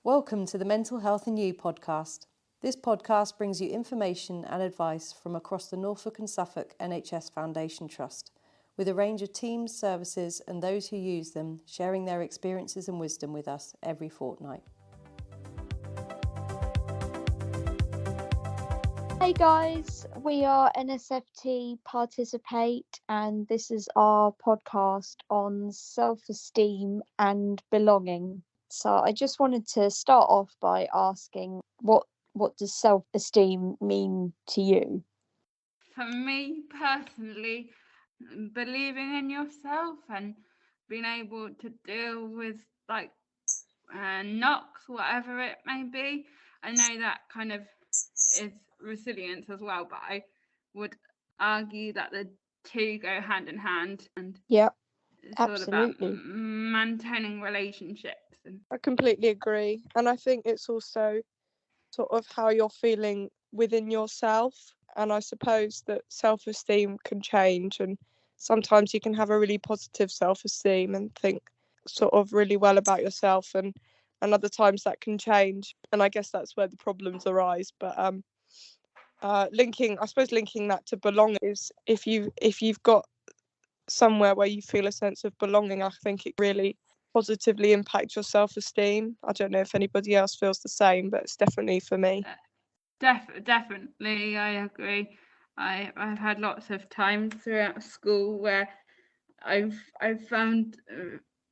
Welcome to the Mental Health and You podcast. This podcast brings you information and advice from across the Norfolk and Suffolk NHS Foundation Trust, with a range of teams, services and those who use them sharing their experiences and wisdom with us every fortnight. Hey guys, we are NSFT Participate and this is our podcast on self-esteem and belonging. So I just wanted to start off by asking what does self-esteem mean to you? For me personally, believing in yourself and being able to deal with knocks, whatever it may be. I know that kind of is resilience as well, but I would argue that the two go hand in hand, and Yep, it's all about absolutely. maintaining relationships. I completely agree. And I think it's also sort of how you're feeling within yourself. And I suppose that self-esteem can change. And sometimes you can have a really positive self-esteem and think sort of really well about yourself. And other times that can change. And I guess that's where the problems arise. But linking that to belonging is if you've got somewhere where you feel a sense of belonging, I think it really positively impact your self-esteem. I don't know if anybody else feels the same, but it's definitely for me. Definitely, I agree. I've had lots of times throughout school where I've found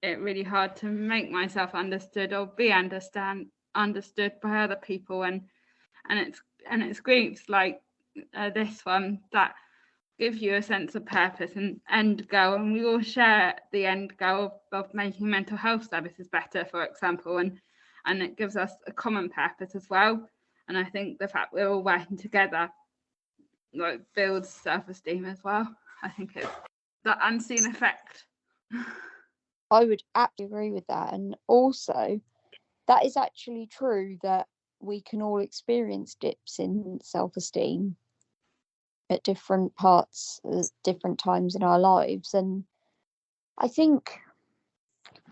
it really hard to make myself understood or be understood by other people, and it's groups like this one that give you a sense of purpose and end goal, and we all share the end goal of making mental health services better, for example, and it gives us a common purpose as well. And I think the fact we're all working together builds self-esteem as well. I think it's that unseen effect. I would absolutely agree with that. And also, that is actually true that we can all experience dips in self-esteem at different parts, different times in our lives. And I think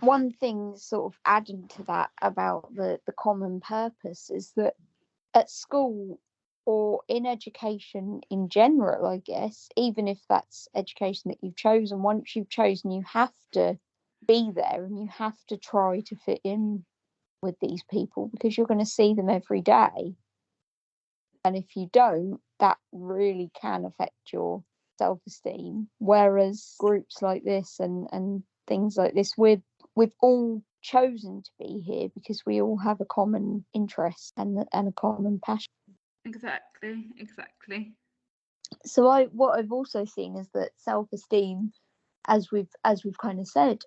one thing sort of adding to that about the common purpose is that at school or in education in general, I guess, even if that's education that you've chosen, once you've chosen, you have to be there and you have to try to fit in with these people because you're going to see them every day. And if you don't, that really can affect your self-esteem. Whereas groups like this and things like this, we've all chosen to be here because we all have a common interest and a common passion. Exactly. So what I've also seen is that self-esteem, as we've kind of said,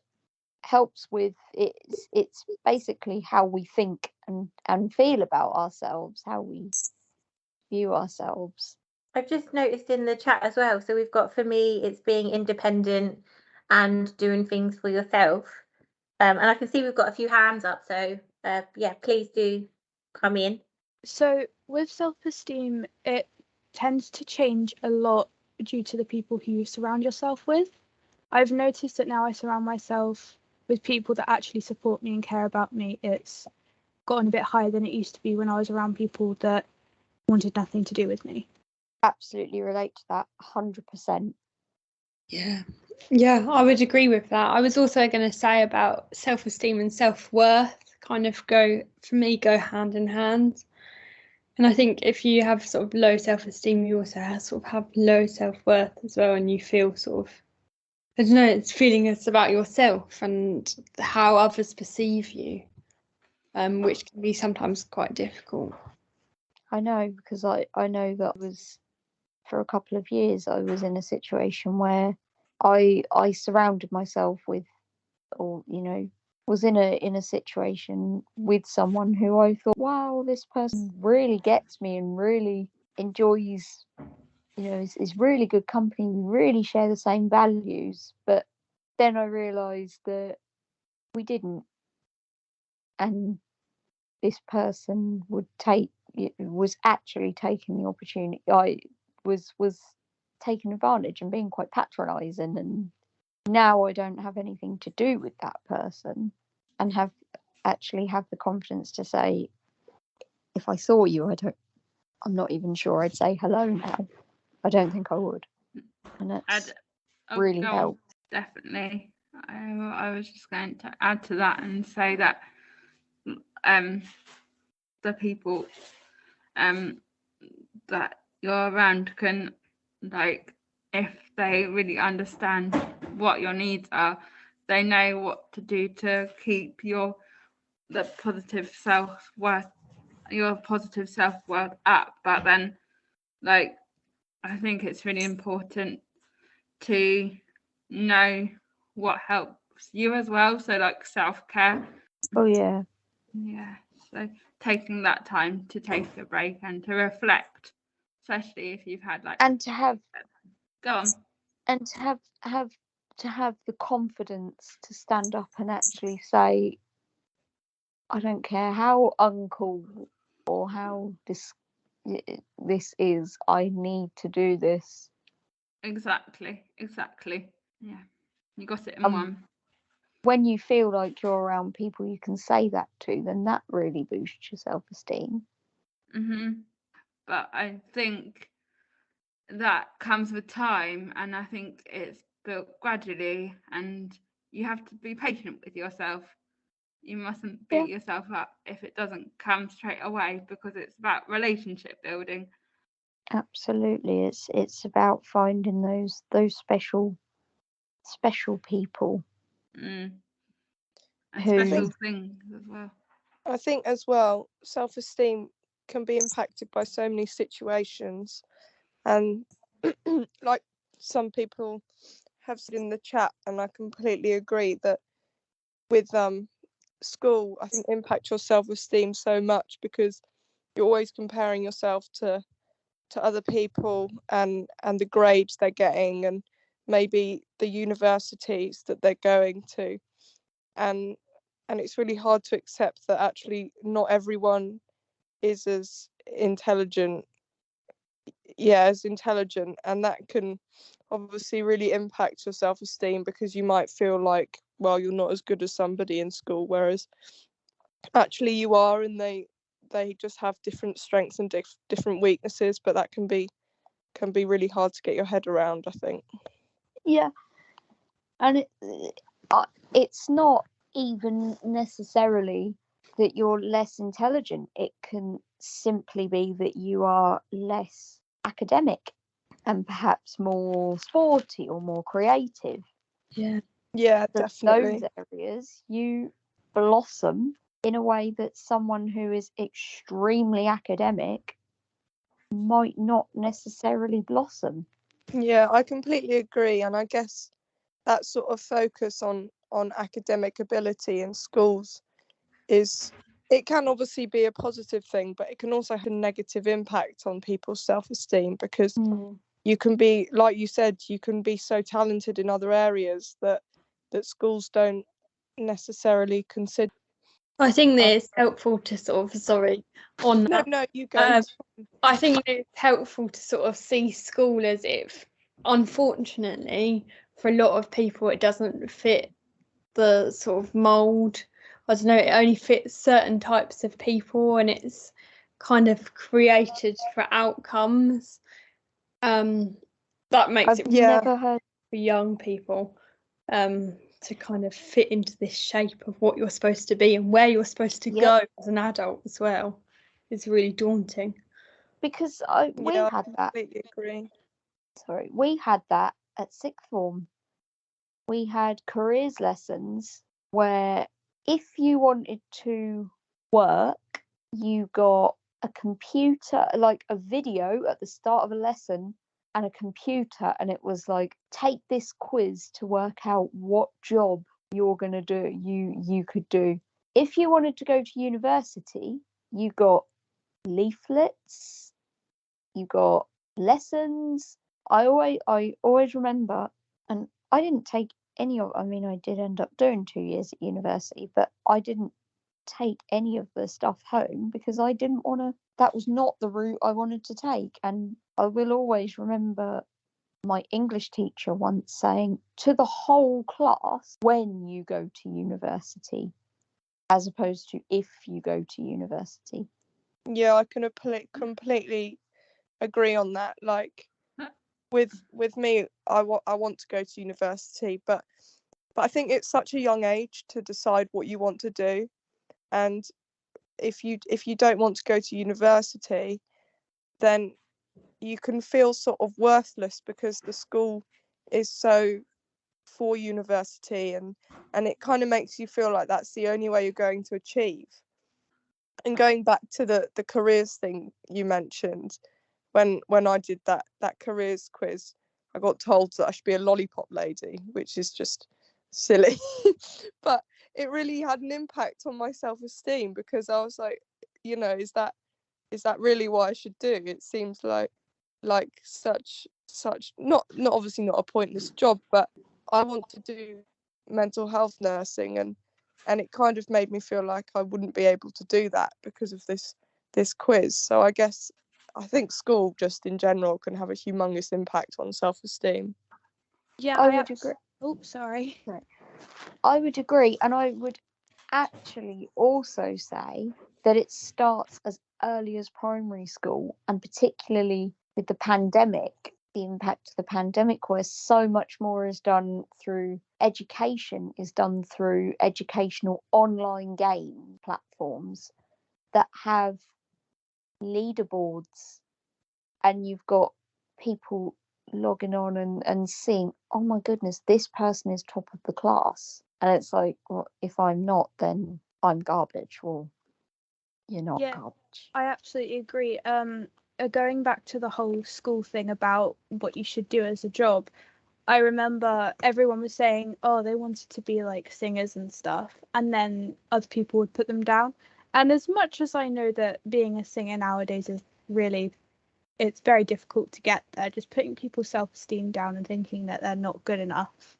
helps with it's basically how we think and feel about ourselves, how we view ourselves. I've just noticed in the chat as well, so we've got, for me, it's being independent and doing things for yourself, and I can see we've got a few hands up, so yeah, please do come in. So with self-esteem, it tends to change a lot due to the people who you surround yourself with. I've noticed that now I surround myself with people that actually support me and care about me. It's gotten a bit higher than it used to be when I was around people that wanted nothing to do with me. Absolutely relate to that 100%. Yeah, I would agree with that. I was also going to say about self-esteem and self-worth kind of go hand in hand. And I think if you have sort of low self-esteem, you also have low self-worth as well, and you feel sort of, I don't know, it's feeling it's about yourself and how others perceive you, which can be sometimes quite difficult. I know, because I know that for a couple of years I was in a situation where I surrounded myself with, or was in a situation with someone who I thought, wow, this person really gets me and really enjoys, is really good company. We really share the same values. But then I realised that we didn't, and this person was actually taking the opportunity. I was taking advantage and being quite patronising, and now I don't have anything to do with that person and have actually have the confidence to say, if I saw you, I'm not even sure I'd say hello now. I don't think I would. And that's really helped. Definitely. I was just going to add to that and say that the people that you're around can, like, if they really understand what your needs are, they know what to do to keep your positive self-worth up. But then, like, I think it's really important to know what helps you as well, so like self-care. Oh yeah, so taking that time to take a break and to reflect, especially if you've had and to have go on and to have the confidence to stand up and actually say, I don't care how uncool or how this is, I need to do this. Exactly. Yeah, you got it in one. When you feel like you're around people you can say that to, then that really boosts your self-esteem. But I think that comes with time, and I think it's built gradually, and you have to be patient with yourself. You mustn't beat yourself up if it doesn't come straight away, because it's about relationship building. Absolutely, it's about finding those special people. And special things as well. I think as well, self-esteem can be impacted by so many situations, and like some people have said in the chat, and I completely agree, that with school, I think impact your self-esteem so much, because you're always comparing yourself to other people and the grades they're getting, and maybe the universities that they're going to, and it's really hard to accept that actually not everyone is as intelligent, and that can obviously really impact your self-esteem, because you might feel like, well, you're not as good as somebody in school, whereas actually you are, and they just have different strengths and different weaknesses, but that can be really hard to get your head around, I think. Yeah, and it's not even necessarily that you're less intelligent. It can simply be that you are less academic and perhaps more sporty or more creative. Yeah, definitely. Those areas you blossom in a way that someone who is extremely academic might not necessarily blossom. Yeah, I completely agree, and I guess that sort of focus on academic ability in schools it can obviously be a positive thing, but it can also have a negative impact on people's self-esteem, because you can be, like you said, you can be so talented in other areas that schools don't necessarily consider. I think that it's helpful to sort of, No, you go. I think it's helpful to sort of see school as if, unfortunately, for a lot of people, it doesn't fit the sort of mould. I don't know, it only fits certain types of people, and it's kind of created for outcomes. That makes it never heard for young people to kind of fit into this shape of what you're supposed to be and where you're supposed to go as an adult as well. It's really daunting. Because we had that. I completely agree. Sorry, we had that at sixth form. We had careers lessons where if you wanted to work, you got a computer, like a video at the start of a lesson, and a computer, and it was like, take this quiz to work out what job you're going to do, you could do. If you wanted to go to university, you got leaflets, you got lessons. I always remember, and I didn't take any of, I mean, I did end up doing 2 years at university, but I didn't take any of the stuff home because I didn't want to, that was not the route I wanted to take. And I will always remember my English teacher once saying to the whole class, when you go to university, as opposed to if you go to university. Yeah, I can completely agree on that. Like with me, I want to go to university, but I think it's such a young age to decide what you want to do. And if you don't want to go to university, then you can feel sort of worthless because the school is so for university, and it kind of makes you feel like that's the only way you're going to achieve. And going back to the careers thing you mentioned, when I did that careers quiz, I got told that I should be a lollipop lady, which is just silly. But it really had an impact on my self-esteem, because I was like, is that really what I should do? It seems like such not obviously not a pointless job, but I want to do mental health nursing, and it kind of made me feel like I wouldn't be able to do that because of this quiz. So I think school just in general can have a humongous impact on self-esteem. Yeah, I would agree. Oh, sorry. I would agree, and I would actually also say that it starts as early as primary school, and particularly with the pandemic, the impact of the pandemic, where so much more is done through education, is done through educational online game platforms that have leaderboards, and you've got people logging on and seeing, oh my goodness, this person is top of the class. And it's like, well, if I'm not, then I'm garbage. Well, you're not garbage. I absolutely agree. Going back to the whole school thing about what you should do as a job, I remember everyone was saying, oh, they wanted to be like singers and stuff, and then other people would put them down. And as much as I know that being a singer nowadays is really, it's very difficult to get there, just putting people's self-esteem down and thinking that they're not good enough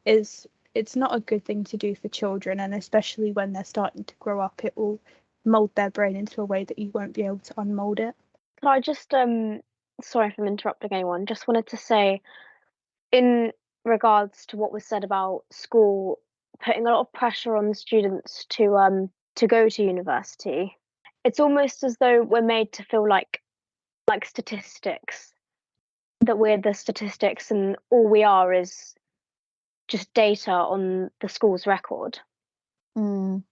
it's not a good thing to do for children, and especially when they're starting to grow up, it will mold their brain into a way that you won't be able to unmold it. Can I just sorry if I'm interrupting anyone, just wanted to say, in regards to what was said about school putting a lot of pressure on the students to go to university, it's almost as though we're made to feel like statistics, that we're the statistics and all we are is just data on the school's record. And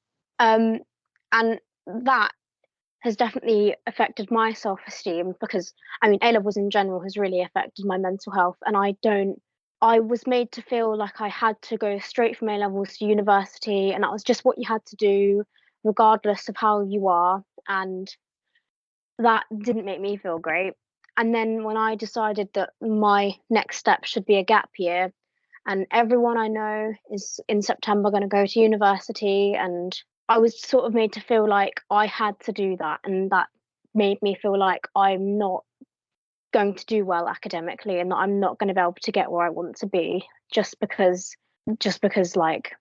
that has definitely affected my self-esteem, because I mean A-levels in general has really affected my mental health, and I was made to feel like I had to go straight from A-levels to university, and that was just what you had to do regardless of how you are, and that didn't make me feel great. And then when I decided that my next step should be a gap year, and everyone I know is in September going to go to university, and I was sort of made to feel like I had to do that, and that made me feel like I'm not going to do well academically, and that I'm not going to be able to get where I want to be just because like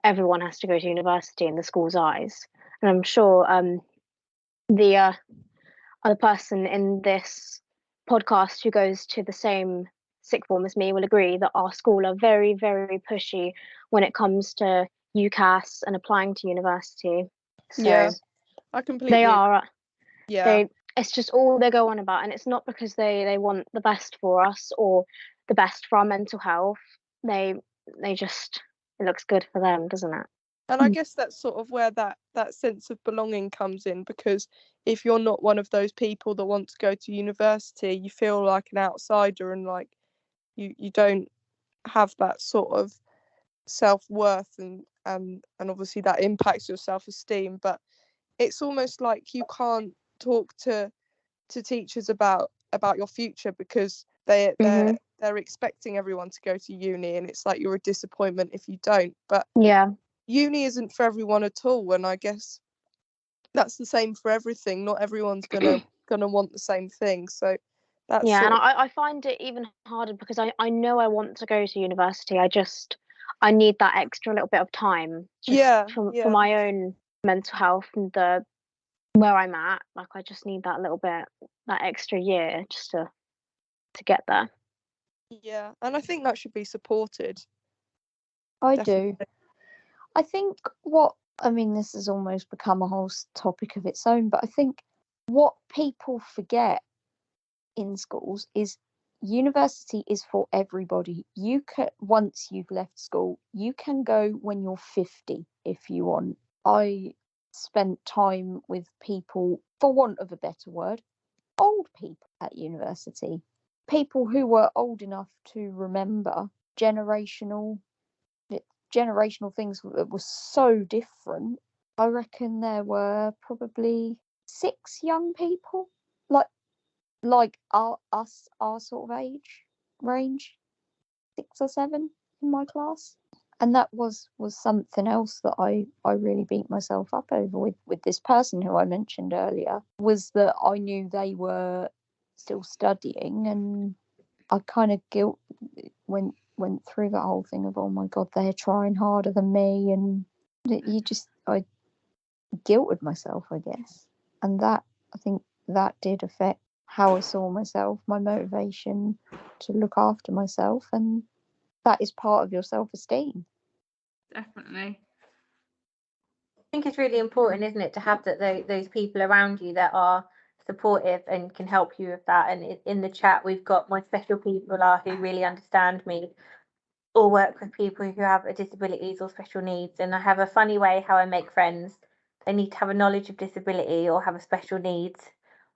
everyone has to go to university in the school's eyes. And I'm sure the other person in this podcast who goes to the same sixth form as me will agree that our school are very, very pushy when it comes to UCAS and applying to university. So yeah, I completely. They are. Yeah. It's just all they go on about, and it's not because they want the best for us or the best for our mental health. They just, it looks good for them, doesn't it? And I guess that's sort of where that sense of belonging comes in, because if you're not one of those people that want to go to university, you feel like an outsider, and like you don't have that sort of self-worth, and obviously that impacts your self-esteem. But it's almost like you can't talk to teachers about your future, because they're expecting everyone to go to uni, and it's like you're a disappointment if you don't. But yeah, uni isn't for everyone at all, and I guess that's the same for everything. Not everyone's gonna want the same thing. So that's and I find it even harder because I know I want to go to university. I need that extra little bit of time just for my own mental health and where I'm at. Like I just need that little bit, that extra year just to get there. Yeah, and I think that should be supported. I Definitely. do. I think what I mean, this has almost become a whole topic of its own, but I think what people forget in schools is university is for everybody. You can, once you've left school, you can go when you're 50 if you want. I spent time with people, for want of a better word, old people at university, people who were old enough to remember generational things that were so different. I reckon there were probably 6 young people, like our sort of age range, 6 or 7 in my class. And that was something else that I really beat myself up over with this person who I mentioned earlier, was that I knew they were still studying, and I kind of went through that whole thing of, oh my god, they're trying harder than me, and I guilted myself, I guess. And that, I think that did affect how I saw myself, my motivation to look after myself, and that is part of your self-esteem. Definitely. I think it's really important, isn't it, to have those people around you that are supportive and can help you with that. And in the chat, we've got my special people are who really understand me, or work with people who have disabilities or special needs. And I have a funny way how I make friends. They need to have a knowledge of disability or have a special needs,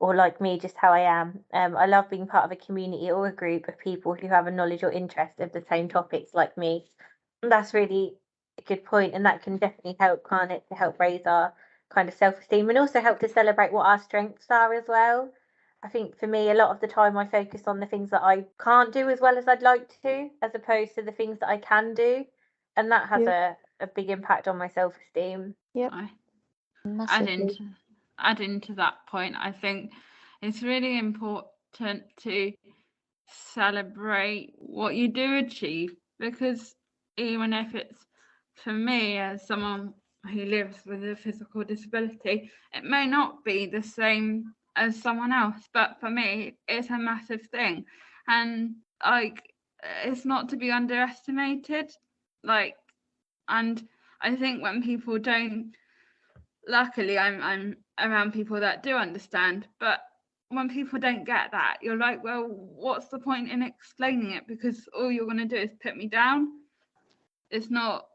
or like me, just how I am. I love being part of a community or a group of people who have a knowledge or interest of the same topics like me. And that's really a good point, and that can definitely help, can't it, to help raise our kind of self-esteem, and also help to celebrate what our strengths are as well. I think for me, a lot of the time I focus on the things that I can't do as well as I'd like to, as opposed to the things that I can do. And that has a big impact on my self-esteem. Yep. Massively. Adding to that point, I think it's really important to celebrate what you do achieve, because even if it's, for me as someone who lives with a physical disability, it may not be the same as someone else, but for me it's a massive thing, and like, it's not to be underestimated. Like, and I think when people don't, luckily I'm around people that do understand, but when people don't get that, you're like, well, what's the point in explaining it, because all you're going to do is put me down. It's not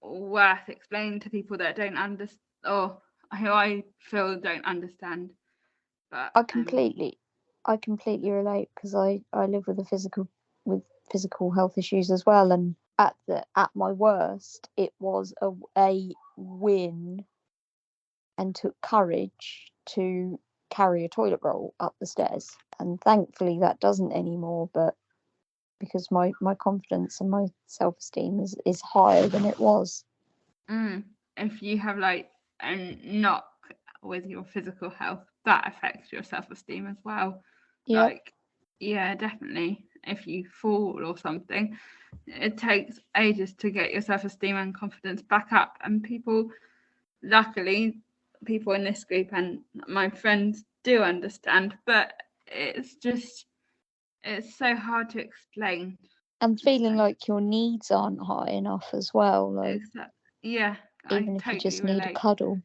worth explaining to people that don't understand, or who I feel don't understand. But I completely relate, because I live with physical health issues as well, and at my worst it was a win and took courage to carry a toilet roll up the stairs, and thankfully that doesn't anymore, but because my confidence and my self-esteem is higher than it was. If you have like a knock with your physical health, that affects your self-esteem as well. Yep. Like, yeah, definitely. If you fall or something, it takes ages to get your self-esteem and confidence back up. And people, luckily, people in this group and my friends do understand, but it's so hard to explain. And feeling like your needs aren't high enough as well. Like, yeah, even if you just need a cuddle.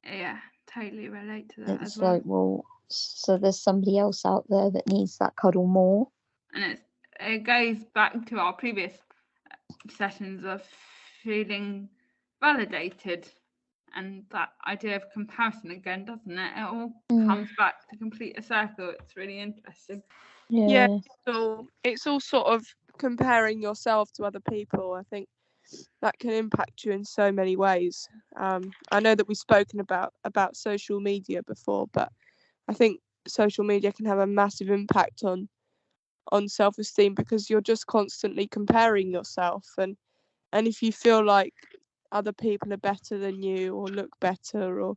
Yeah, totally relate to that It's as well. like, well, so there's somebody else out there that needs that cuddle more. And it goes back to our previous sessions of feeling validated, and that idea of comparison again, doesn't it? It all comes back to complete a circle. It's really interesting. Yeah, so it's all sort of comparing yourself to other people. I think that can impact you in so many ways. I know that we've spoken about social media before, but I think social media can have a massive impact on self-esteem, because you're just constantly comparing yourself, and if you feel like other people are better than you, or look better, or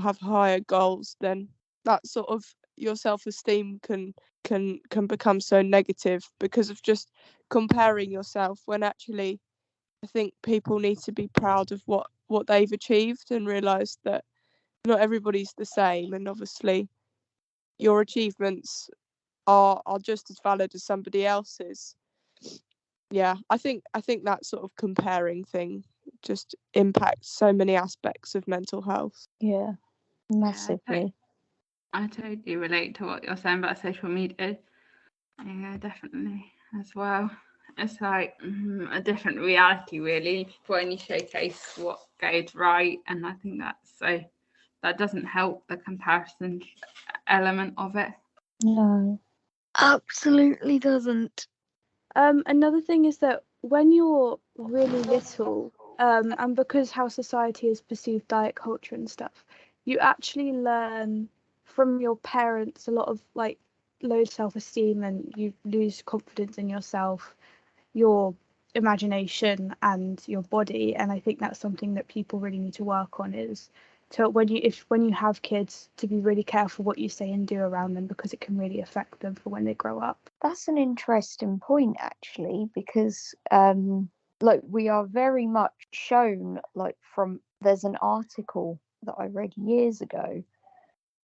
have higher goals, then that sort of, your self-esteem can become so negative because of just comparing yourself, when actually I think people need to be proud of what they've achieved, and realize that not everybody's the same, and obviously your achievements are just as valid as somebody else's. Yeah, I think that sort of comparing thing just impacts so many aspects of mental health. Yeah, massively. I totally relate to what you're saying about social media. Yeah, definitely as well. It's like a different reality, really. People only showcase what goes right, and I think that doesn't help the comparison element of it. No, absolutely doesn't. Another thing is that when you're really little, and because how society has perceived diet culture and stuff, you actually learn from your parents a lot of like low self-esteem, and you lose confidence in yourself, your imagination and your body. And I think that's something that people really need to work on, is to when you have kids, to be really careful what you say and do around them, because it can really affect them for when they grow up. That's an interesting point, actually, because like we are very much shown, like, there's an article that I read years ago,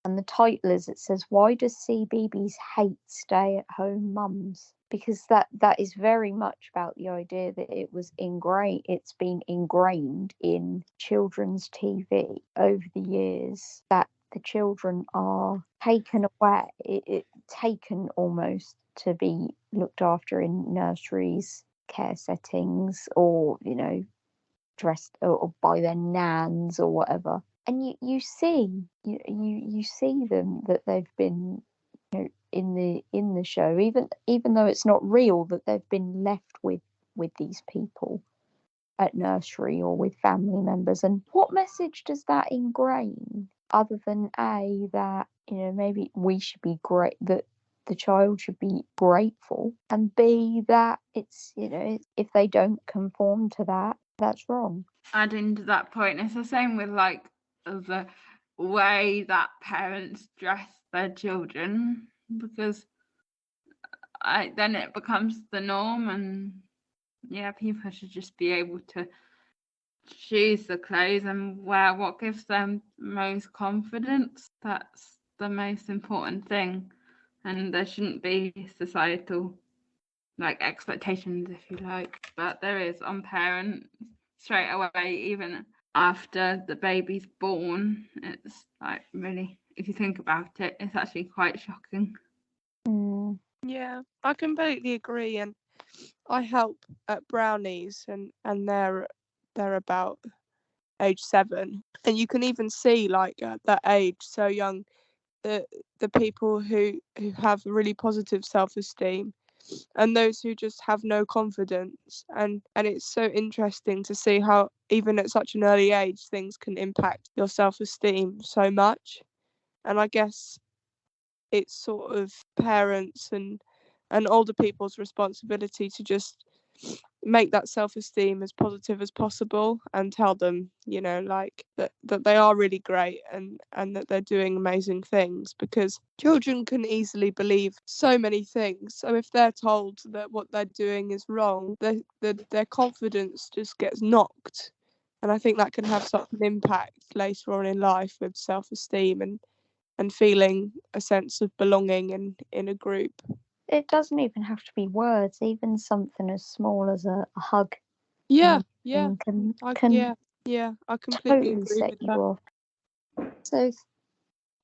and the title is, it says, "Why does CBeebies hate stay-at-home mums?" Because that is very much about the idea that it's been ingrained in children's TV over the years, that the children are taken away, taken almost to be looked after in nurseries, care settings, or dressed or by their nans or whatever. And you see them, that they've been in the show, even though it's not real, that they've been left with these people at nursery or with family members. And what message does that ingrain, other than that maybe we should be great, that the child should be grateful, and B, that it's if they don't conform to that, that's wrong. Adding to that point, it's the same with like the way that parents dress their children, because then it becomes the norm, and people should just be able to choose the clothes and wear what gives them most confidence. That's the most important thing, and there shouldn't be societal expectations, if you like, but there is on parents straight away, even after the baby's born. It's like, really, if you think about it, it's actually quite shocking. Yeah, I completely agree, and I help at Brownies, and they're about age 7, and you can even see, like, at that age, so young, the people who have really positive self-esteem and those who just have no confidence, and it's so interesting to see how even at such an early age things can impact your self-esteem so much. And I guess it's sort of parents and older people's responsibility to just make that self-esteem as positive as possible, and tell them like that they are really great, and that they're doing amazing things, because children can easily believe so many things. So if they're told that what they're doing is wrong, their confidence just gets knocked, and I think that can have such an impact later on in life with self-esteem and feeling a sense of belonging in a group. It doesn't even have to be words, even something as small as a hug. Yeah, Can I completely totally agree set with you that. off. So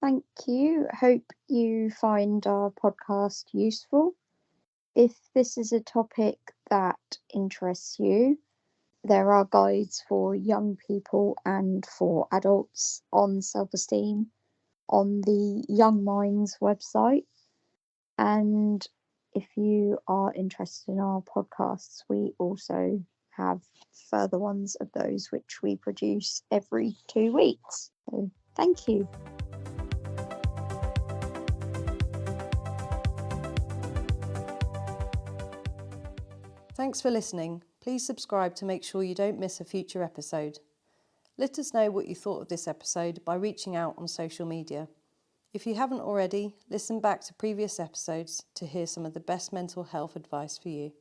thank you. Hope you find our podcast useful. If this is a topic that interests you, there are guides for young people and for adults on self-esteem on the Young Minds website. And if you are interested in our podcasts, we also have further ones of those which we produce every 2 weeks. So thank you. Thanks for listening. Please subscribe to make sure you don't miss a future episode. Let us know what you thought of this episode by reaching out on social media. If you haven't already, listen back to previous episodes to hear some of the best mental health advice for you.